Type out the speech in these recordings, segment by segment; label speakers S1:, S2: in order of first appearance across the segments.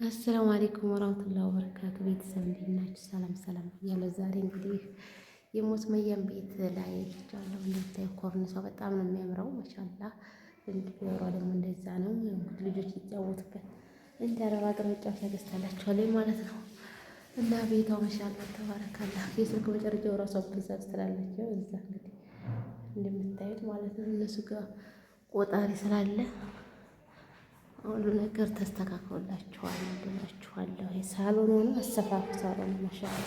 S1: አሰላሙ አለይኩም ወራህመቱላሂ ወበረካቱ። ቤተሰብ እንዴት ናችሁ? ሰላም ሰላም ብያለሁ። ዛሬ እንግዲህ የሞት መየም ቤት ላይ ልጃለሁ። እንደምታዩ ኮርኒሷ በጣም ነው የሚያምረው። ማሻአላህ እንዲያወራ ደግሞ እንደዛ ነው ልጆች ይጫወቱበት እንደ አረብ ሀገር መጫወቻ ገዝታላችኋለች ማለት ነው። እና ቤቷ ማሻአላህ ተባረካላህ። የስልክ መጨረሻው ራሷ ብዛ ስላለች እዛ እንግዲህ እንደምታዩት ማለት ነው እነሱ ጋር ቆጣሪ ስላለ ሁሉ ነገር ተስተካክሎላችኋል እንደላችኋለሁ። የሳሎን ሆነ አሰፋፉ ሳሎን ማሻአላ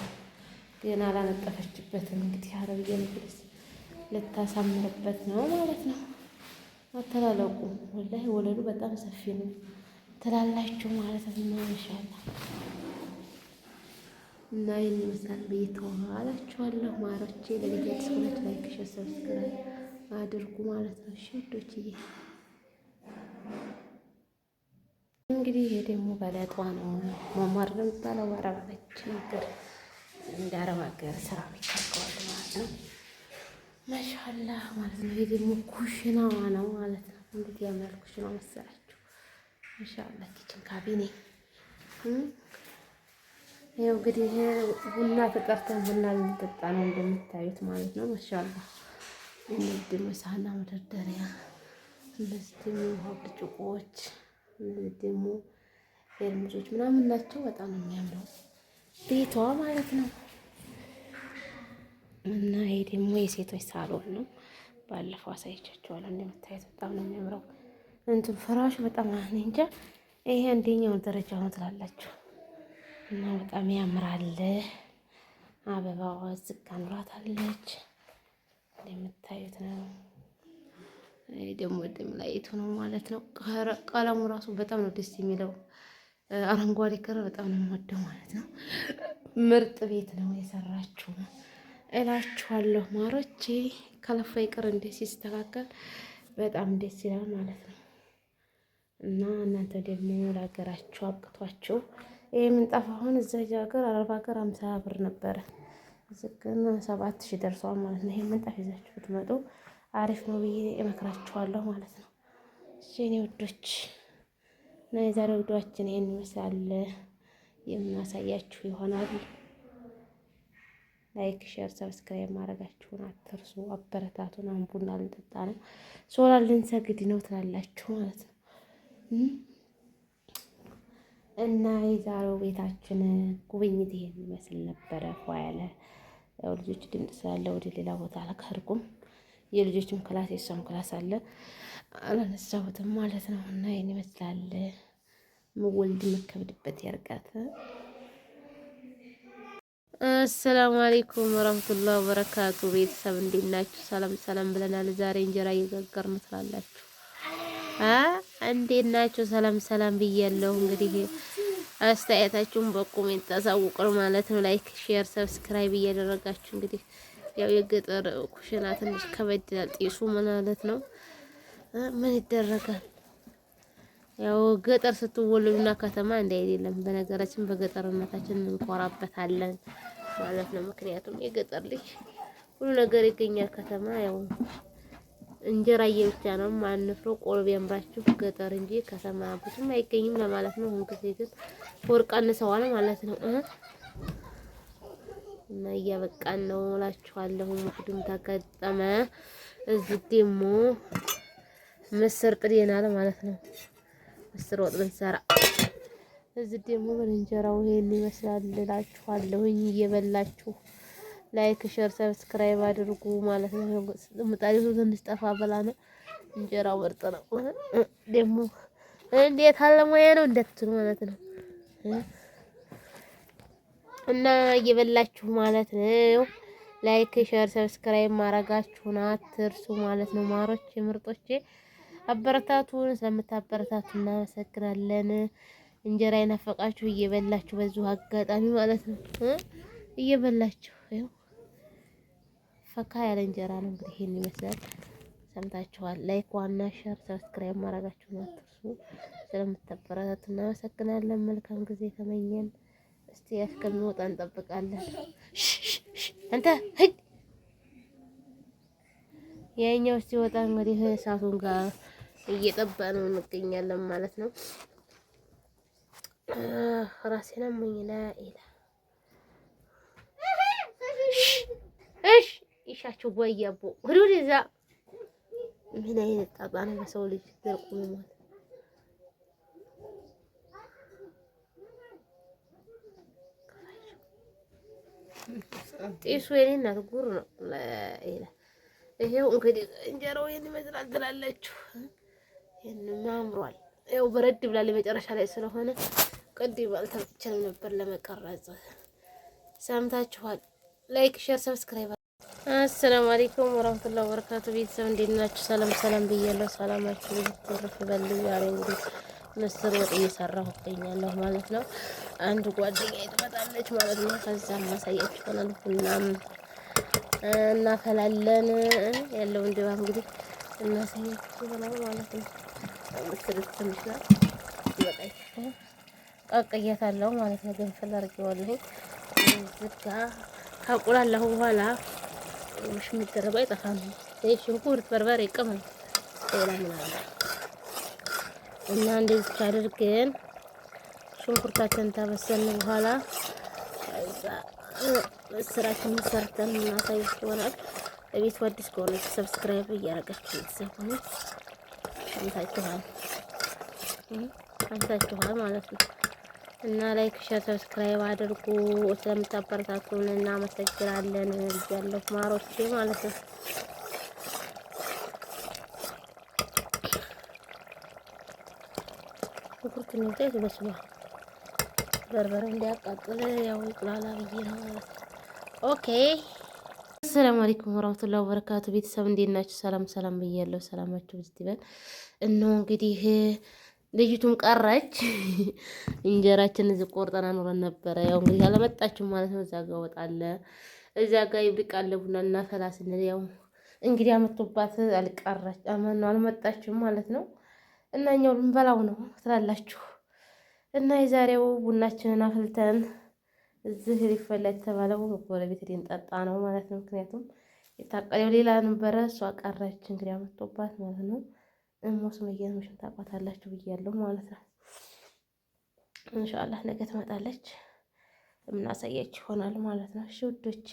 S1: ገና አላነጠፈችበትም። እንግዲህ አረብዬ እንግዲህ ልታሳምርበት ነው ማለት ነው። አተላለቁ ወላሂ ወለሉ በጣም ሰፊ ነው ትላላችሁ ማለት ነው። ማሻአላ እና ይህን ይመስላል ቤተዋላችኋለሁ ማሮቼ። ለቪዲዮ ስኩለት ላይክ ሸር ሰብስክራይብ አድርጉ ማለት ነው። እሺ ውዶችዬ እንግዲህ ይሄ ደግሞ በለጧ ነው መማር ነው የሚባለው። አረባች ነገር እንደ አረብ ሀገር ስራ የሚታወቀዋል ማለት ነው። ማሻአላህ ማለት ነው። ይሄ ደግሞ ኩሽናዋ ነው ማለት ነው። እንግዲህ ያምራል ኩሽናው መሰላችሁ። ማሻአላህ ኪችን ካቢኔ ይኸው እንግዲህ ቡና ተጠርተን ቡና ልንጠጣ ነው እንደምታዩት ማለት ነው። ማሻአላህ እነዚህ ደግሞ ሳህና መደርደሪያ፣ እነዚህ ደግሞ ውሃ ብርጭቆዎች፣ እነዚህ ደግሞ ፌርሙዞች ምናምን ናቸው። በጣም ነው የሚያምረው ቤቷ ማለት ነው። እና ይሄ ደግሞ የሴቶች ሳሎን ነው። ባለፈው አሳይቻችኋለሁ። እንደምታዩት በጣም ነው የሚያምረው። እንትን ፍራሹ በጣም እኔ እንጃ ይሄ አንደኛው ደረጃ ነው ትላላችሁ። እና በጣም ያምራል። አበባዋ ዝቅ አምራታለች እንደምታዩት ነው። ይሄ ደግሞ ደም ላይቱ ነው ማለት ነው። ቀለሙ ራሱ በጣም ነው ደስ የሚለው። አረንጓዴ ከለር በጣም ነው የምወደው ማለት ነው። ምርጥ ቤት ነው የሰራችሁ እላችኋለሁ ማሮቼ። ከለፋ ይቅር እንደ ሲስተካከል በጣም ደስ ይላል ማለት ነው። እና እናንተ ደግሞ ለሀገራችሁ አብቅቷችሁ ይሄ ምንጣፍ አሁን እዛ ሀገር አረብ ሀገር 50 ብር ነበረ። እዚህ ግን 7000 ደርሷል ማለት ነው። ይሄ ምንጣፍ ይዛችሁ ብትመጡ አሪፍ ነው ብዬ እመክራችኋለሁ ማለት ነው። እሺ የኔ ውዶች እና የዛሬው ቪዲዮአችን ይሄን ይመስላል። የምናሳያችሁ ይሆናል። ላይክ ሼር ሰብስክራይብ ማድረጋችሁን አትርሱ። አበረታቱን። አሁን ቡና ልንጠጣ ነው፣ ሶላር ልንሰግድ ነው ትላላችሁ ማለት ነው። እና የዛሬው ቤታችን ጉብኝት ይሄን ይመስል ነበረ። ፏ ያለ ያው ልጆች ድምፅ ስላለ ወደ ሌላ ቦታ አልካርኩም። የልጆችም ክላስ የሷም ክላስ አለ አላነሳሁትም ማለት ነው። እና ይሄን ይመስላል። ምወልድ መከብድበት ያርጋት። አሰላሙ አለይኩም ወራህመቱላሂ ወበረካቱ። ቤተሰብ እንዴት ናችሁ? ሰላም ሰላም ብለናል። ዛሬ እንጀራ እየጋገርን ትላላችሁ። እንዴት ናችሁ? ሰላም ሰላም ብያለሁ። እንግዲህ አስተያየታችሁን በኮሜንት ታሳውቁን ማለት ነው። ላይክ ሼር ሰብስክራይብ እያደረጋችሁ እንግዲህ ያው የገጠር ኩሽና ትንሽ ከበድ ይላል። ጢሱ ማለት ነው። ምን ይደረጋል? ያው ገጠር ስትወለዱና ከተማ እንደ አይደለም። በነገራችን በገጠርነታችን እንኮራበታለን ማለት ነው። ምክንያቱም የገጠር ልጅ ሁሉ ነገር ይገኛል። ከተማ ያው እንጀራ ብቻ ነው ማንፍረው። ቆሎ ቢያምራችሁ ገጠር እንጂ ከተማ ብዙም አይገኝም ለማለት ነው። አሁን ጊዜ ግን ወርቅ አንሰዋል ማለት ነው። እና እያበቃን ነው እላችኋለሁ። ሙክድም ተገጠመ። እዚህ ደግሞ ምስር ጥዴናል ማለት ነው። ምስር ወጥ ልንሰራ እዚህ ደግሞ እንጀራው ይሄን ይመስላል እላችኋለሁኝ። እየበላችሁ ላይክ ሼር ሰብስክራይብ አድርጉ ማለት ነው። ምጣዱ ትንሽ ጠፋ ብላ ነው። እንጀራው ምርጥ ነው ደግሞ እንዴት አለሙያ ነው እንደትሉ ማለት ነው። እና እየበላችሁ ማለት ነው። ላይክ ሼር ሰብስክራይብ ማድረጋችሁን አትርሱ ማለት ነው። ማሮች ምርጦቼ አበረታቱን። ስለምታበረታቱን እናመሰግናለን። እንጀራ የናፈቃችሁ እየበላችሁ በዚሁ አጋጣሚ ማለት ነው እየበላችሁ ይኸው ፈካ ያለ እንጀራ ነው። እንግዲህ ይሄን ይመስላል። ሰምታችኋል። ላይክ ዋና ሼር ሰብስክራይብ ማድረጋችሁን አትርሱ። ስለምታበረታቱን እናመሰግናለን። መልካም ጊዜ ተመኘን። እስቲ እስከሚወጣ እንጠብቃለን። አንተ ሂድ ያኛው ሲወጣ እንግዲህ እሳቱን ጋር እየጠበቅነው እንገኛለን ማለት ነው። ራሴን አሞኝ ላኢላ እሺ ይሻችሁ ወያቦ ወደ እዛ ምን አይነት ጣጣ ነው በሰው ልጅ ደርቁ ማለት ጤሱ የኔ እናት ጉር ነው ላኢላ ይሄው እንግዲህ እንጀራው ይሄን ይመስላል ትላላችሁ ይሄን አምሯል ያው በረድ ብላ ለመጨረሻ ላይ ስለሆነ ቅድም አልተመቸንም ነበር ለመቀረጽ ሰምታችኋል ላይክ ሼር ሰብስክራይብ አሰላሙ አለይኩም ወራህመቱላሂ ወበረካቱ ቤተሰብ እንዴት ናችሁ ሰላም ሰላም ብያለሁ ሰላማችሁ ይትረፍ በልኝ ዛሬ እንግዲህ ምስር ወጥ እየሰራሁ እገኛለሁ ማለት ነው አንድ ጓደኛዬ ትመጣለች ማለት ነው ከዛም ማሳያችሁ ይሆናል ቡናም እናፈላለን ያለውን ድባብ እንግዲህ እናሳያችሁ ይሆናል ማለት ነው ምስር ትንሽ ናት በቃይ ቀቅያታለሁ ማለት ነው ገንፈል አድርጌዋለሁ ዝጋ ካቁላለሁ በኋላ مش متدربة يتفهم ليش شنكور بربري كمان ولا من هذا إن عندي شعر كين شنكور تاتن تبسن وهلا السرعة مسرتن ما سيفتونا أبي تودي سكون سبسكرايب يا رجال تسووني أنتوا مالتي እና ላይክ ሼር ሰብስክራይብ አድርጉ ስለምታበረታቱን እናመሰግናለን ያለው ማሮቼ ማለት ነው ኩኩት ነው ዘይት በስሏ በርበሬ እንዲያቃጥል ያው ይቅላላ ብዬ ነው ማለት ነው ኦኬ አሰላሙ አለይኩም ወራህመቱላሂ ወበረካቱ ቤተሰብ እንዴት ናችሁ ሰላም ሰላም ብያለሁ ሰላማችሁ ይስጥበል እነሆ እንግዲህ ልጅቱም ቀረች እንጀራችን እዚህ ቆርጠና ኖረን ነበረ ያው እንግዲህ አለመጣችም ማለት ነው እዛ ጋር ወጣለ እዛ ጋር ይብቃለ ቡና እና ፈላስን ያው እንግዲህ አመጣባት አልቀረች አማን አልመጣችም ማለት ነው እና እኛው ልንበላው ነው ትላላችሁ እና የዛሬው ቡናችንን አፍልተን እዚህ ሊፈላ ተባለው ጎረቤት ሊንጠጣ ነው ማለት ነው ምክንያቱም የታቀለው ሌላ ነበረ እሷ ቀረች እንግዲህ አመጣባት ማለት ነው እሞስመየን ምሽን ታቋታላችሁ ብያለሁ ማለት ነው ኢንሻአላህ ነገ ትመጣለች እናሳያችሁ ይሆናል ማለት ነው እሺ ውዶች